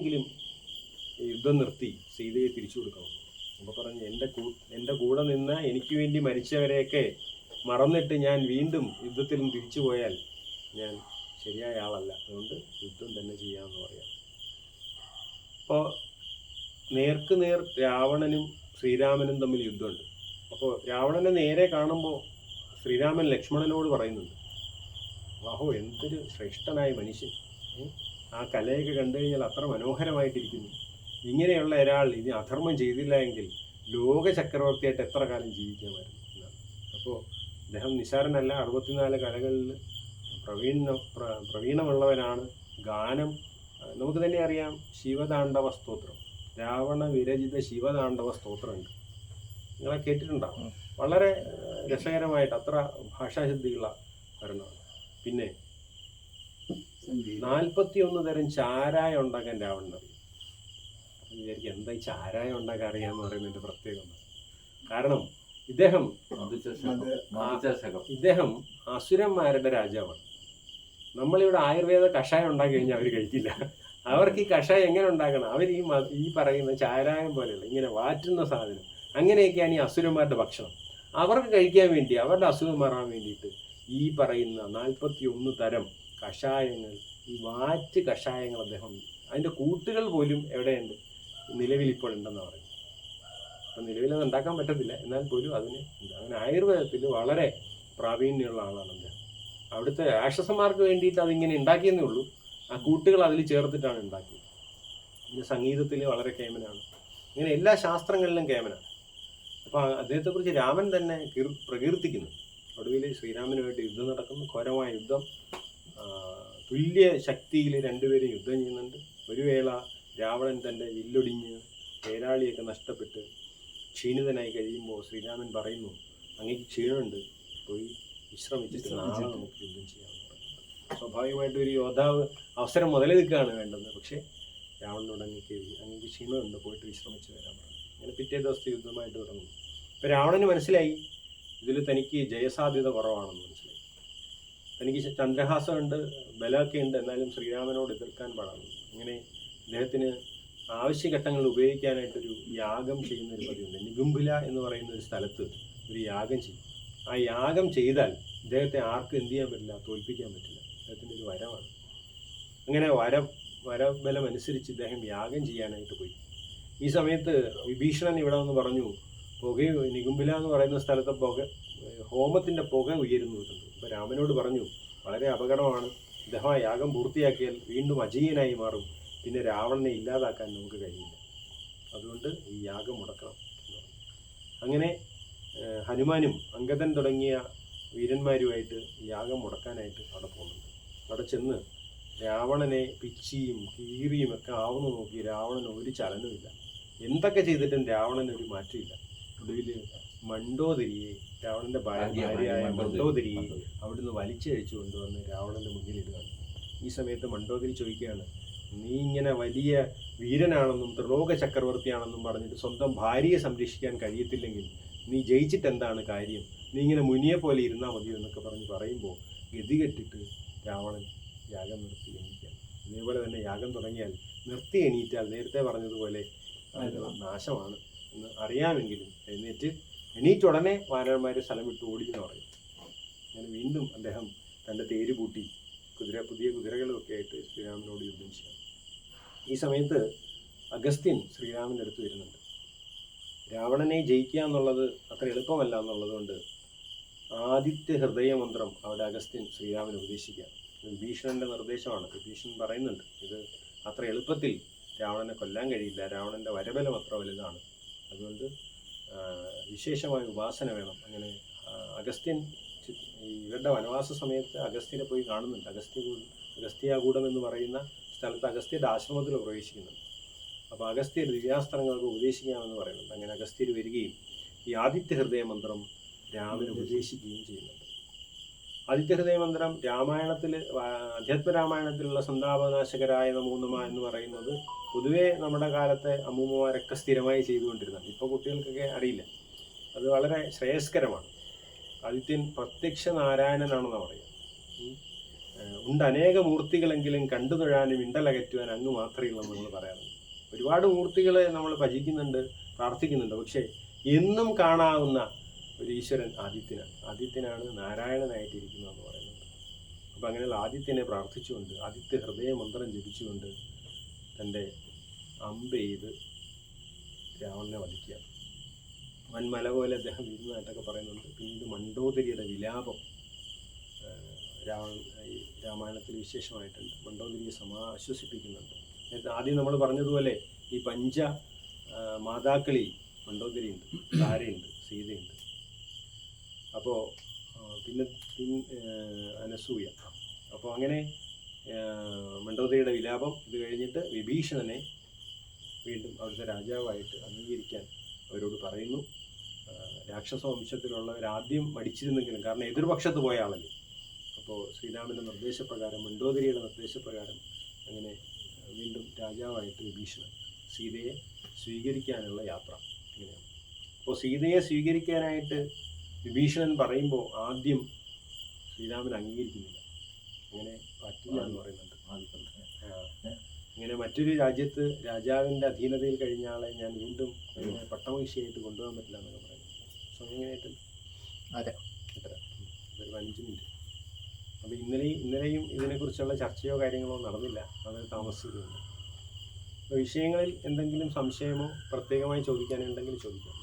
എങ്ങനെയെങ്കിലും യുദ്ധം നിർത്തി സീതയെ തിരിച്ചു കൊടുക്കണം. അപ്പോൾ പറഞ്ഞു, എൻ്റെ കൂടെ നിന്ന് എനിക്ക് വേണ്ടി മരിച്ചവരെയൊക്കെ മറന്നിട്ട് ഞാൻ വീണ്ടും യുദ്ധത്തിൽ തിരിച്ചു പോയാൽ ഞാൻ ശരിയായ ആളല്ല, അതുകൊണ്ട് യുദ്ധം തന്നെ ചെയ്യാമെന്ന് പറയാം. അപ്പോൾ നേർക്ക് നേർ രാവണനും ശ്രീരാമനും തമ്മിൽ യുദ്ധമുണ്ട്. അപ്പോൾ രാവണനെ നേരെ കാണുമ്പോൾ ശ്രീരാമൻ ലക്ഷ്മണനോട് പറയുന്നുണ്ട്, വാഹോ എന്തൊരു ശ്രേഷ്ഠനായ മനുഷ്യൻ, ആ കലയൊക്കെ കണ്ടു കഴിഞ്ഞാൽ അത്ര മനോഹരമായിട്ടിരിക്കുന്നു. ഇങ്ങനെയുള്ള ഒരാൾ ഇനി അധർമ്മം ചെയ്തില്ല എങ്കിൽ ലോക ചക്രവർത്തിയായിട്ട് എത്ര കാലം ജീവിക്കാമായിരുന്നു എന്നാണ്. അപ്പോൾ അദ്ദേഹം നിസാരനല്ല, 64 കലകളിൽ പ്രവീണമുള്ളവനാണ്. ഗാനം നമുക്ക് തന്നെ അറിയാം, ശിവതാണ്ഡവ സ്തോത്രം, രാവണ വിരചിത ശിവതാണ്ഡവ സ്തോത്രമുണ്ട്, നിങ്ങളെ കേട്ടിട്ടുണ്ടാവും. വളരെ രസകരമായിട്ട് അത്ര ഭാഷാശുദ്ധിയുള്ള ഭരണമാണ്. പിന്നെ 41 തരം ചാരായം ഉണ്ടാക്കാൻ രാവണൻ അറിയും. വിചാരിക്കും എന്താ ഈ ചാരായം ഉണ്ടാക്കാൻ അറിയാമെന്ന് പറയുന്നതിൻ്റെ പ്രത്യേകത. കാരണം ഇദ്ദേഹം അസുരന്മാരുടെ രാജാവാണ്. നമ്മളിവിടെ ആയുർവേദ കഷായം ഉണ്ടാക്കി കഴിഞ്ഞാൽ അവർ കഴിക്കില്ല. അവർക്ക് ഈ കഷായം എങ്ങനെ ഉണ്ടാക്കണം, അവർ ഈ പറയുന്ന ചാരായം പോലെയുള്ള ഇങ്ങനെ വാറ്റുന്ന സാധനം, അങ്ങനെയൊക്കെയാണ് ഈ അസുരന്മാരുടെ ഭക്ഷണം. അവർക്ക് കഴിക്കാൻ വേണ്ടി, അവരുടെ അസുഖം മാറാൻ വേണ്ടിയിട്ട് ഈ പറയുന്ന 41 തരം കഷായങ്ങൾ, ഈ വാറ്റ് കഷായങ്ങൾ അദ്ദേഹം, അതിൻ്റെ കൂട്ടുകൾ പോലും എവിടെയുണ്ട്, നിലവിൽ ഇപ്പോൾ ഉണ്ടെന്ന് പറയും. അപ്പം നിലവിലത് ഉണ്ടാക്കാൻ പറ്റത്തില്ല, എന്നാൽ പോലും അങ്ങനെ ആയുർവേദത്തിൽ വളരെ പ്രാവീണ്യമുള്ള ആളാണ് അദ്ദേഹം. അവിടുത്തെ രാക്ഷസന്മാർക്ക് വേണ്ടിയിട്ട് അതിങ്ങനെ ഉണ്ടാക്കിയെന്നേ ഉള്ളൂ, ആ കൂട്ടുകൾ അതിൽ ചേർത്തിട്ടാണ് ഉണ്ടാക്കിയത്. പിന്നെ സംഗീതത്തിൽ വളരെ കേമനാണ്, ഇങ്ങനെ എല്ലാ ശാസ്ത്രങ്ങളിലും കേമനാണ്. അപ്പോൾ അദ്ദേഹത്തെക്കുറിച്ച് രാമൻ തന്നെ പ്രകീർത്തിക്കുന്നു. ഒടുവിൽ ശ്രീരാമനുമായിട്ട് യുദ്ധം നടക്കുന്നു, ഘോരമായ യുദ്ധം. തുല്യ ശക്തിയിൽ രണ്ടുപേരും യുദ്ധം ചെയ്യുന്നുണ്ട്. ഒരു വേള രാവണൻ തൻ്റെ വില്ലൊടിഞ്ഞ് പേരാളിയൊക്കെ നഷ്ടപ്പെട്ട് ക്ഷീണിതനായി കഴിയുമ്പോൾ ശ്രീരാമൻ പറയുന്നു, അങ്ങേക്ക് ക്ഷീണമുണ്ട്, പോയി വിശ്രമിച്ചിട്ട് നാളെ നമുക്ക് യുദ്ധം ചെയ്യാമെന്ന് പറയുന്നത്. സ്വാഭാവികമായിട്ട് ഒരു യോദ്ധാവ് അവസരം മുതലെടുക്കുകയാണ് വേണ്ടത്. പക്ഷേ രാവണനോട് അങ്ങേക്ക് ക്ഷീണമുണ്ട്, പോയിട്ട് വിശ്രമിച്ച് വരാൻ പറഞ്ഞു. അങ്ങനെ പിറ്റേ ദിവസത്തെ യുദ്ധമായിട്ട് തുടങ്ങുന്നു. ഇപ്പം രാവണന് മനസ്സിലായി ഇതിൽ തനിക്ക് ജയസാധ്യത കുറവാണെന്ന് മനസ്സിലായി. തനിക്ക് ചന്ദ്രഹാസമുണ്ട്, ബലമൊക്കെ ഉണ്ട്, എന്നാലും ശ്രീരാമനോട് എതിർക്കാൻ പാടാണ്. അങ്ങനെ അദ്ദേഹത്തിന് ആവശ്യഘട്ടങ്ങളിൽ ഉപയോഗിക്കാനായിട്ടൊരു യാഗം ചെയ്യുന്ന ഒരു പതിവുണ്ട്. നികുംബില എന്ന് പറയുന്ന ഒരു സ്ഥലത്ത് ഒരു യാഗം ചെയ്യും. ആ യാഗം ചെയ്താൽ ഇദ്ദേഹത്തെ ആർക്കും എന്ത് ചെയ്യാൻ പറ്റില്ല, തോൽപ്പിക്കാൻ പറ്റില്ല. അദ്ദേഹത്തിൻ്റെ ഒരു വരമാണ്. അങ്ങനെ വരബലം അനുസരിച്ച് ഇദ്ദേഹം യാഗം ചെയ്യാനായിട്ട് പോയി. ഈ സമയത്ത് വിഭീഷണൻ ഇവിടെ വന്ന് പറഞ്ഞു, നികുംബില എന്ന് പറയുന്ന സ്ഥലത്തെ ഹോമത്തിൻ്റെ പുക ഉയരുന്നുണ്ട്. അപ്പോൾ രാമനോട് പറഞ്ഞു, വളരെ അപകടമാണ്, ഇദ്ദേഹം ആ യാഗം പൂർത്തിയാക്കിയാൽ വീണ്ടും അജയ്യനായി മാറും, പിന്നെ രാവണനെ ഇല്ലാതാക്കാൻ നമുക്ക് കഴിയില്ല, അതുകൊണ്ട് ഈ യാഗം മുടക്കണം എന്ന് പറഞ്ഞു. അങ്ങനെ ഹനുമാനും അംഗദൻ തുടങ്ങിയ വീരന്മാരുമായിട്ട് യാഗം മുടക്കാനായിട്ട് അവിടെ പോകുന്നുണ്ട്. അവിടെ ചെന്ന് രാവണനെ പിച്ചിയും കീറിയും ഒക്കെ ആവുന്നു നോക്കി രാവണന് ഒരു ചലനമില്ല. എന്തൊക്കെ ചെയ്തിട്ടും രാവണന് ഒരു മാറ്റമില്ല. ഒടുവിൽ മണ്ഡോദരിയെ, രാവണന്റെ ഭാര്യയായ മണ്ഡോദരിയെ അവിടുന്ന് വലിച്ചഴിച്ചു കൊണ്ടുവന്ന് രാവണന്റെ മുന്നിലിടുകയാണ്. ഈ സമയത്ത് മണ്ഡോദരി ചോദിക്കുകയാണ്, നീ ഇങ്ങനെ വലിയ വീരനാണെന്നും ത്രിലോക ചക്രവർത്തിയാണെന്നും പറഞ്ഞിട്ട് സ്വന്തം ഭാര്യയെ സംരക്ഷിക്കാൻ കഴിയത്തില്ലെങ്കിൽ നീ ജയിച്ചിട്ട് എന്താണ് കാര്യം, നീ ഇങ്ങനെ മുനിയെ പോലെ ഇരുന്നാൽ മതിയോ എന്നൊക്കെ പറയുമ്പോൾ ഗതികെട്ടിട്ട് രാവണൻ യാഗം നിർത്തി എണീക്കുകയാണ്. ഇതേപോലെ തന്നെ യാഗം തുടങ്ങിയാൽ നിർത്തി എണീറ്റാൽ നേരത്തെ പറഞ്ഞതുപോലെ നാശമാണ് എന്ന് അറിയാമെങ്കിലും എണീറ്റുടനെ വാനരന്മാർ സ്ഥലം വിട്ട് ഓടി എന്ന് പറയും. അങ്ങനെ വീണ്ടും അദ്ദേഹം തൻ്റെ തേര് പൂട്ടി പുതിയ കുതിരകളുമൊക്കെ ആയിട്ട് ശ്രീരാമനോട് യുദ്ധം ചെയ്യാം. ഈ സമയത്ത് അഗസ്ത്യൻ ശ്രീരാമൻ്റെ അടുത്ത് വരുന്നുണ്ട്. രാവണനെ ജയിക്കുക എന്നുള്ളത് അത്ര എളുപ്പമല്ല എന്നുള്ളത് കൊണ്ട് ആദിത്യ ഹൃദയമന്ത്രം അവിടെ അഗസ്ത്യൻ ശ്രീരാമന് ഉപദേശിക്കുക. വിഭീഷണൻ്റെ നിർദ്ദേശമാണ്. വിഭീഷണൻ പറയുന്നുണ്ട്, ഇത് അത്ര എളുപ്പത്തിൽ രാവണനെ കൊല്ലാൻ കഴിയില്ല, രാവണൻ്റെ വരബലം അത്ര വലുതാണ്, അതുകൊണ്ട് വിശേഷമായ ഉപാസന വേണം. അങ്ങനെ അഗസ്ത്യൻ ഇവരുടെ വനവാസ സമയത്ത് അഗസ്ത്യനെ പോയി കാണുന്നുണ്ട്. അഗസ്ത്യാകൂടം എന്ന് പറയുന്ന സ്ഥലത്ത് അഗസ്ത്യയുടെ ആശ്രമത്തിൽ പ്രവേശിക്കുന്നുണ്ട്. അപ്പോൾ അഗസ്ത്യർ ദിവ്യാസ്ത്രങ്ങൾക്ക് ഉപദേശിക്കാമെന്ന് പറയുന്നുണ്ട്. അങ്ങനെ അഗസ്ത്യർ വരികയും ഈ ആദിത്യ ഹൃദയ മന്ത്രം രാമന് ഉപദേശിക്കുകയും ചെയ്യുന്നുണ്ട്. ആദിത്യ ഹൃദയ മന്ത്രം രാമായണത്തിൽ, അധ്യാത്മരാമായണത്തിലുള്ള സന്താപനാശകരായ നമോനമഃ എന്ന് പറയുന്നത് പൊതുവേ നമ്മുടെ കാലത്തെ അമ്മൂമ്മമാരൊക്കെ സ്ഥിരമായി ചെയ്തുകൊണ്ടിരുന്നത്. ഇപ്പോൾ കുട്ടികൾക്കൊക്കെ അറിയില്ല. അത് വളരെ ശ്രേയസ്കരമാണ്. ആദിത്യൻ പ്രത്യക്ഷ നാരായണനാണെന്ന് പറയുക. ഉണ്ട് അനേക മൂർത്തികളെങ്കിലും കണ്ടു തൊഴാനും ഇണ്ടലകറ്റുവാൻ അങ്ങ് മാത്രമേ ഉള്ളൂ നമ്മൾ പറയാറുണ്ട്. ഒരുപാട് മൂർത്തികളെ നമ്മൾ ഭജിക്കുന്നുണ്ട്, പ്രാർത്ഥിക്കുന്നുണ്ട്. പക്ഷേ എന്നും കാണാവുന്ന ഒരു ഈശ്വരൻ ആദിത്യനാണ് നാരായണനായിട്ടിരിക്കുന്നതെന്ന് പറയുന്നുണ്ട്. അപ്പം അങ്ങനെയുള്ള ആദിത്യനെ പ്രാർത്ഥിച്ചുകൊണ്ട്, ആദിത്യ ഹൃദയ മന്ത്രം ജപിച്ചുകൊണ്ട് തൻ്റെ അമ്പ് ചെയ്ത് രാവണനെ വധിക്കുക. വൻമല പോലെ അദ്ദേഹം വീഴുന്നതായിട്ടൊക്കെ പറയുന്നുണ്ട്. പിന്നീട് മണ്ഡോദരിയുടെ വിലാപം രാമായണത്തിൽ വിശേഷമായിട്ടുണ്ട്. മണ്ഡോദരിയെ ആശ്വസിപ്പിക്കുന്നുണ്ട്. നേരത്തെ ആദ്യം നമ്മൾ പറഞ്ഞതുപോലെ ഈ പഞ്ച മാതാക്കളിൽ മണ്ഡോദരിയുണ്ട്, താരയുണ്ട്, സീതയുണ്ട്. അപ്പോൾ പിന്നെ അനസൂയ. അപ്പോൾ അങ്ങനെ മണ്ഡോദരിയുടെ വിലാപം ഇത് കഴിഞ്ഞിട്ട് വിഭീഷണനെ വീണ്ടും അവിടുത്തെ രാജാവായിട്ട് അംഗീകരിക്കാൻ അവരോട് പറയുന്നു. രാക്ഷസ വംശത്തിലുള്ളവർ ആദ്യം മടിച്ചിരുന്നെങ്കിലും, കാരണം എതിർപക്ഷത്ത് പോയ ആളല്ലേ. അപ്പോൾ ശ്രീരാമൻ്റെ നിർദ്ദേശപ്രകാരം, മണ്ഡോദരിയുടെ നിർദ്ദേശപ്രകാരം അങ്ങനെ വീണ്ടും രാജാവായിട്ട് വിഭീഷണൻ സീതയെ സ്വീകരിക്കാനുള്ള യാത്ര ഇങ്ങനെയാണ്. അപ്പോൾ സീതയെ സ്വീകരിക്കാനായിട്ട് വിഭീഷണൻ പറയുമ്പോൾ ആദ്യം ശ്രീരാമൻ അംഗീകരിക്കുന്നില്ല. അങ്ങനെ പറ്റില്ല എന്ന് പറയുന്നുണ്ട്. ഇങ്ങനെ മറ്റൊരു രാജ്യത്ത് രാജാവിൻ്റെ അധീനതയിൽ കഴിഞ്ഞ ആളെ ഞാൻ വീണ്ടും പട്ടമഹിഷിയായിട്ട് കൊണ്ടുപോകാൻ പറ്റില്ല എന്നൊക്കെ പറയുന്നത്. സോ എങ്ങനെയായിട്ട് ഒരു 5 മിനിറ്റ്. അപ്പോൾ ഇന്നലെയും ഇതിനെക്കുറിച്ചുള്ള ചർച്ചയോ കാര്യങ്ങളോ നടന്നില്ല, അത് താമസിക്കുന്നുണ്ട്. അപ്പോൾ വിഷയങ്ങളിൽ എന്തെങ്കിലും സംശയമോ പ്രത്യേകമായി ചോദിക്കാനുണ്ടെങ്കിൽ ചോദിക്കാം.